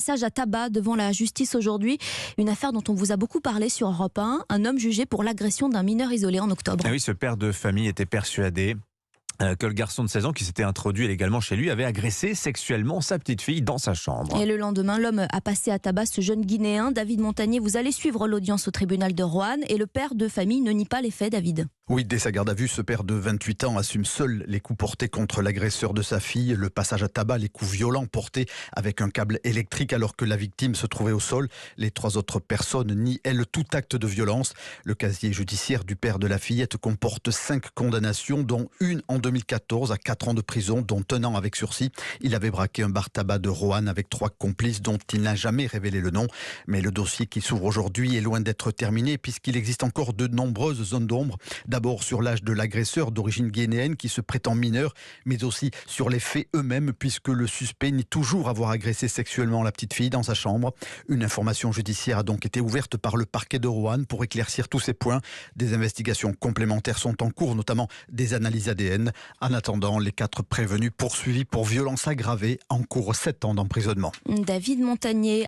Passage à tabac devant la justice aujourd'hui, une affaire dont on vous a beaucoup parlé sur Europe 1, un homme jugé pour l'agression d'un mineur isolé en octobre. Ah oui, ce père de famille était persuadé que le garçon de 16 ans qui s'était introduit illégalement chez lui avait agressé sexuellement sa petite fille dans sa chambre. Et le lendemain, l'homme a passé à tabac ce jeune Guinéen. David Montagnier, vous allez suivre l'audience au tribunal de Roanne et le père de famille ne nie pas les faits, David. Oui, dès sa garde à vue, ce père de 28 ans assume seul les coups portés contre l'agresseur de sa fille, le passage à tabac, les coups violents portés avec un câble électrique alors que la victime se trouvait au sol. Les 3 autres personnes nient, elles, tout acte de violence. Le casier judiciaire du père de la fillette comporte 5 condamnations, dont une en 2014 à 4 ans de prison, dont 1 an avec sursis. Il avait braqué un bar tabac de Roanne avec 3 complices dont il n'a jamais révélé le nom. Mais le dossier qui s'ouvre aujourd'hui est loin d'être terminé puisqu'il existe encore de nombreuses zones d'ombre. D'abord sur l'âge de l'agresseur d'origine guinéenne qui se prétend mineur, mais aussi sur les faits eux-mêmes puisque le suspect nie toujours avoir agressé sexuellement la petite fille dans sa chambre. Une information judiciaire a donc été ouverte par le parquet de Roanne pour éclaircir tous ces points. Des investigations complémentaires sont en cours, notamment des analyses ADN. En attendant, les 4 prévenus poursuivis pour violence aggravée encourent 7 ans d'emprisonnement. David Montagnier.